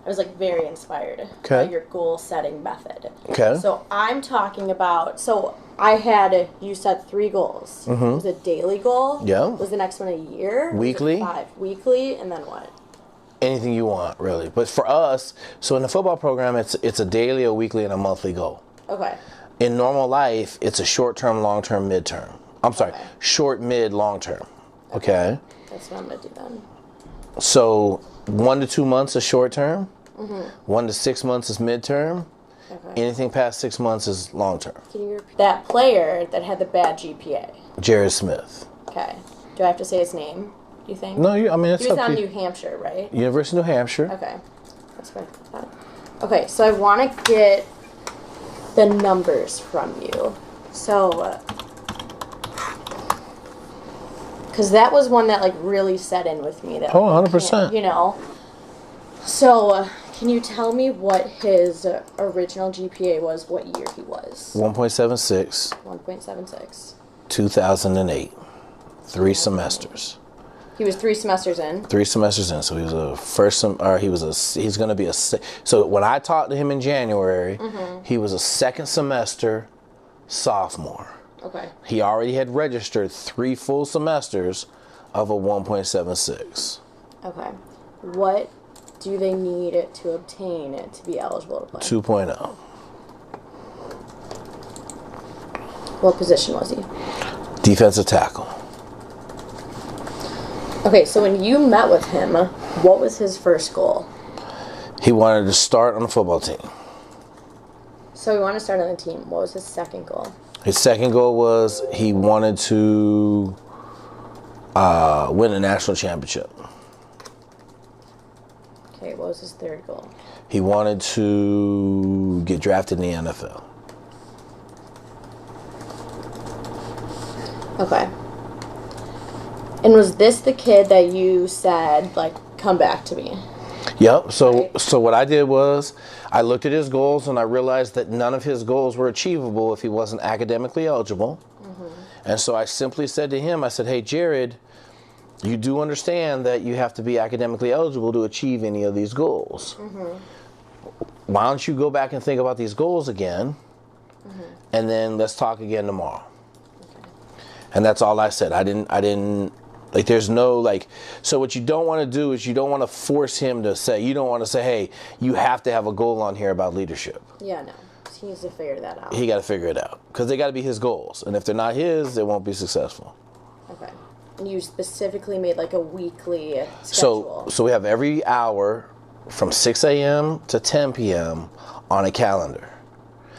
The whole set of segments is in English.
I was like very inspired Okay. by your goal setting method. Okay. So I'm talking about, I had, you said 3 goals. Mm-hmm. It was a daily goal. Yeah. Was the next one a year? Weekly. 5 weekly, and then what? Anything you want, really. But for us, so in the football program, it's a daily, a weekly, and a monthly goal. Okay. In normal life, it's a short-term, long-term, midterm. I'm sorry, short, mid, long-term. Okay. That's what I'm gonna do then. So 1 to 2 months is short-term. 1 to 6 months is midterm. Okay. Anything past 6 months is long-term. Can you repeat that player that had the bad GPA? Jared Smith. Okay. Do I have to say his name, do you think? No, I mean, it's He was up on to you. New Hampshire, right? University of New Hampshire. Okay. That's what I thought. Okay, so I want to get the numbers from you. So, because that was one that like really set in with me. That, Oh, like, 100%. you know. So, can you tell me what his original GPA was, what year he was? 1.76, 1.76. 2008. 3 semesters. He was 3 semesters in. 3 semesters in, so he was he's going to be so when I talked to him in January, he was a second semester sophomore. Okay. He already had registered 3 full semesters of a 1.76. Okay. What do they need to obtain it to be eligible to play? 2.0. What position was he? Defensive tackle. Okay, so when you met with him, what was his first goal? He wanted to start on the football team. So he wanted to start on the team. What was his second goal? His second goal was he wanted to win a national championship. Okay, what was his third goal? He wanted to get drafted in the NFL. Okay. And was this the kid that you said, like, come back to me? Yep. So Right. so what I did was I looked at his goals and I realized that none of his goals were achievable if he wasn't academically eligible. And so I simply said to him, I said, hey, Jared, you do understand that you have to be academically eligible to achieve any of these goals. Why don't you go back and think about these goals again, and then let's talk again tomorrow. And that's all I said. I didn't like, there's no, like, so what you don't want to do is you don't want to force him to say, you don't want to say, hey, you have to have a goal on here about leadership. Yeah, no. He needs to figure that out. He got to figure it out because they got to be his goals. And if they're not his, they won't be successful. Okay. And you specifically made, like, a weekly schedule. So we have every hour from 6 a.m. to 10 p.m. on a calendar.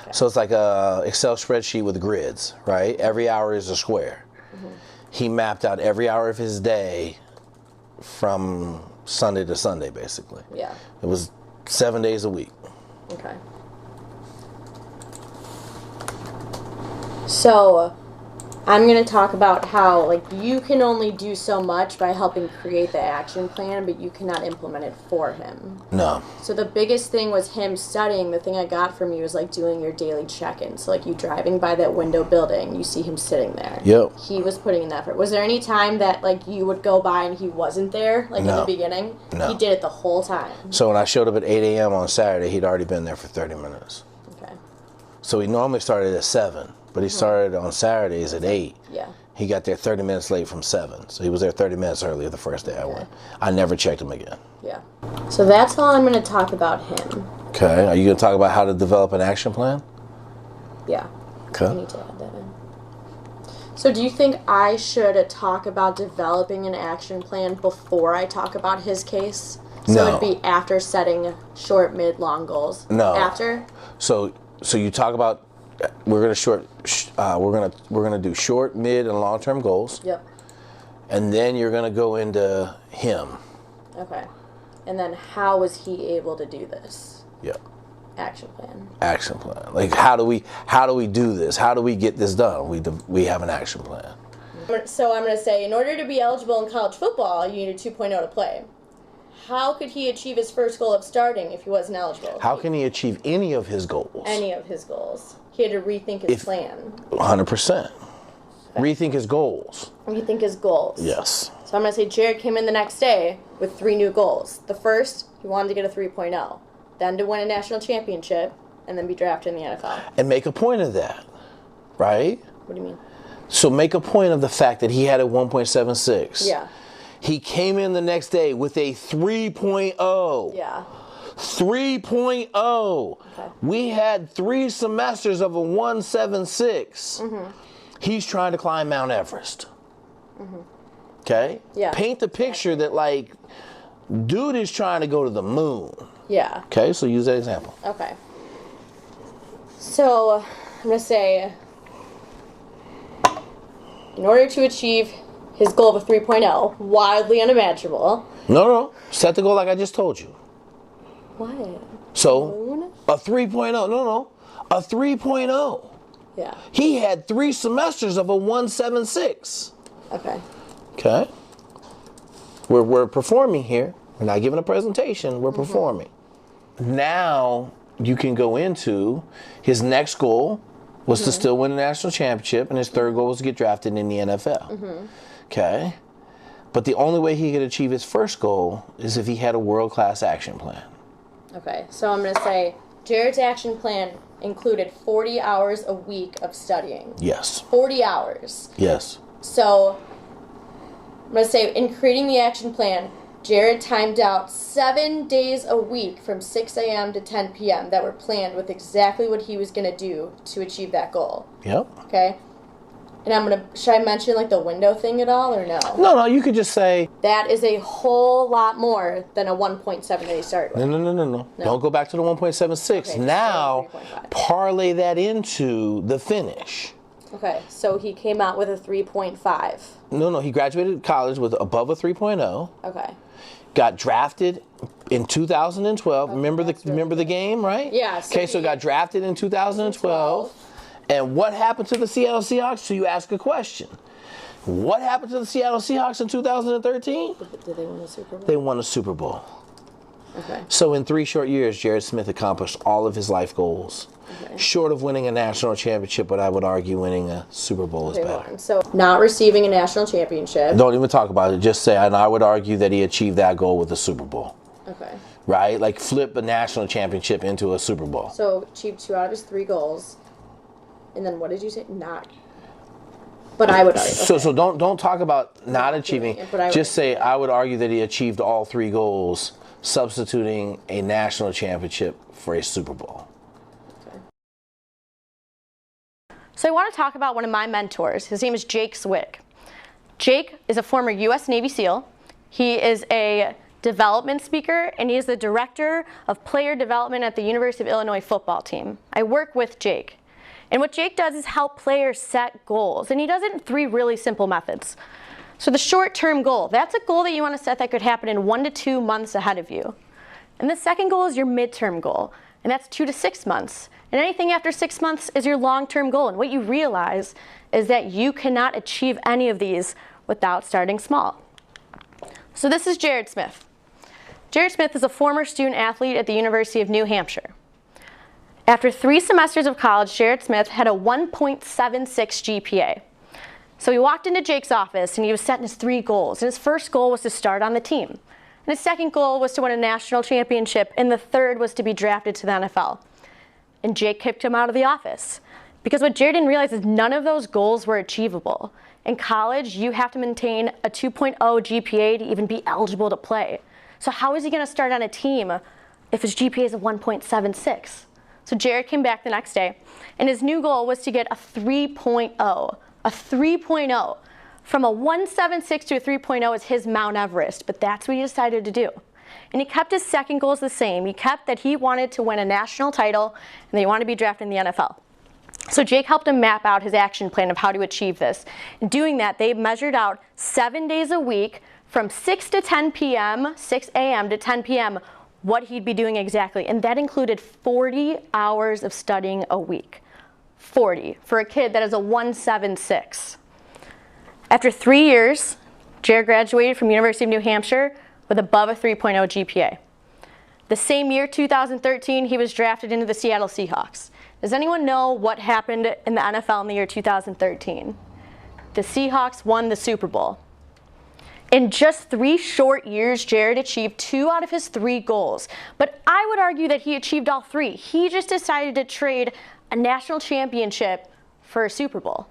Okay. So it's like a Excel spreadsheet with grids, right? Every hour is a square. He mapped out every hour of his day from Sunday to Sunday, basically. Yeah. It was 7 days a week. Okay. So, I'm going to talk about how, like, you can only do so much by helping create the action plan, but you cannot implement it for him. No. So the biggest thing was him studying. The thing I got from you was, like, doing your daily check-ins. So, like, you driving by that window building, you see him sitting there. Yep. He was putting in the effort. Was there any time that, like, you would go by and he wasn't there, like, No. in the beginning? No. He did it the whole time. So when I showed up at 8 a.m. on Saturday, he'd already been there for 30 minutes. Okay. So he normally started at 7, but he started on Saturdays at 8. Yeah. He got there 30 minutes late from 7. So he was there 30 minutes earlier the first day I went. I never checked him again. Yeah. So that's all I'm going to talk about him. Okay. Are you going to talk about how to develop an action plan? Yeah. Okay. I need to add that in. So do you think I should talk about developing an action plan before I talk about his case? So No. it'd be after setting short, mid, long goals? No. After? So you talk about we're gonna do short, mid, and long-term goals. Yep. And then you're gonna go into him. Okay. And then how was he able to do this? Yep. Action plan. Action plan. Like how do we do this? How do we get this done? We have an action plan. So I'm going to say, in order to be eligible in college football, you need a 2.0 to play. How could he achieve his first goal of starting if he wasn't eligible? How can he achieve any of his goals? Any of his goals. He had to rethink his plan. 100%. Rethink his goals. Rethink his goals. Yes. So I'm going to say Jared came in the next day with 3 new goals. The first, He wanted to get a 3.0, then to win a national championship, and then be drafted in the NFL. And make a point of that, right? What do you mean? So make a point of the fact that he had a 1.76. Yeah. He came in the next day with a 3.0. Yeah. 3.0. Okay. We had 3 semesters of a 176. He's trying to climb Mount Everest. Okay? Yeah. Paint the picture that, like, dude is trying to go to the moon. Yeah. Okay, so use that example. Okay. So, I'm going to say, in order to achieve his goal of a 3.0, wildly unimaginable. No. Set the goal like I just told you. What? So, Moon? a 3.0. No. A 3.0. Yeah. He had 3 semesters of a 176. Okay. Okay? We're performing here. We're not giving a presentation. We're performing. Now, you can go into his next goal was to still win a national championship, and his third goal was to get drafted in the NFL. Okay? But the only way he could achieve his first goal is if he had a world-class action plan. Okay, so I'm going to say Jared's action plan included 40 hours a week of studying. Yes. 40 hours. Yes. So I'm going to say in creating the action plan, Jared timed out 7 days a week from 6 a.m. to 10 p.m. that were planned with exactly what he was going to do to achieve that goal. Yep. Okay? And I'm going to, should I mention like the window thing at all or no? No, you could just say, That is a whole lot more than a 1.7 that he started with. no. Don't go back to the 1.76. Okay, now, so 3.5. parlay that into the finish. Okay, so he came out with a 3.5. No, he graduated college with above a 3.0. Okay. Got drafted in 2012. Okay, remember that's the game, right? Yeah, so So got drafted in 2012. And what happened to the Seattle Seahawks? So you ask a question. What happened to the Seattle Seahawks in 2013? Did they win a Super Bowl? They won a Super Bowl. Okay. So in 3 short years, Jared Smith accomplished all of his life goals. Okay. Short of winning a national championship, but I would argue winning a Super Bowl is Okay, better. hold on. So not receiving a national championship. Don't even talk about it. Just say, and I would argue that he achieved that goal with a Super Bowl. Okay. Right? Like flip a national championship into a Super Bowl. So achieved 2 out of his 3 goals. And then what did you say? Not. But I would argue. Okay. So don't talk about not achieving. it, but I would- Just say I would argue that he achieved all 3 goals, substituting a national championship for a Super Bowl. So I want to talk about one of my mentors. His name is Jake Swick. Jake is a former U.S. Navy SEAL. He is a development speaker, and he is the director of player development at the University of Illinois football team. I work with Jake. And what Jake does is help players set goals. And he does it in 3 really simple methods. So the short-term goal, that's a goal that you want to set that could happen in 1 to 2 months ahead of you. And the second goal is your midterm goal, and that's 2 to 6 months. And anything after 6 months is your long-term goal. And what you realize is that you cannot achieve any of these without starting small. So this is Jared Smith. Jared Smith is a former student athlete at the University of New Hampshire. After 3 semesters of college, Jared Smith had a 1.76 GPA. So he walked into Jake's office and he was setting his 3 goals. And his first goal was to start on the team. And his second goal was to win a national championship. And the third was to be drafted to the NFL. And Jake kicked him out of the office. Because what Jared didn't realize is none of those goals were achievable. In college, you have to maintain a 2.0 GPA to even be eligible to play. So how is he going to start on a team if his GPA is a 1.76? So Jared came back the next day, and his new goal was to get a 3.0. A 3.0. From a 1.76 to a 3.0 is his Mount Everest, but that's what he decided to do. And he kept his second goals the same. He kept that he wanted to win a national title, and that he wanted to be drafted in the NFL. So Jake helped him map out his action plan of how to achieve this. In doing that, they measured out 7 days a week from 6 to 10 p.m., 6 a.m. to 10 p.m., what he'd be doing exactly. And that included 40 hours of studying a week. 40 for a kid that is a 1.76. After 3 years, Jared graduated from University of New Hampshire with above a 3.0 GPA. The same year, 2013, he was drafted into the Seattle Seahawks. Does anyone know what happened in the NFL in the year 2013? The Seahawks won the Super Bowl. In just 3 short years, Jared achieved 2 out of his 3 goals. But I would argue that he achieved all 3. He just decided to trade a national championship for a Super Bowl.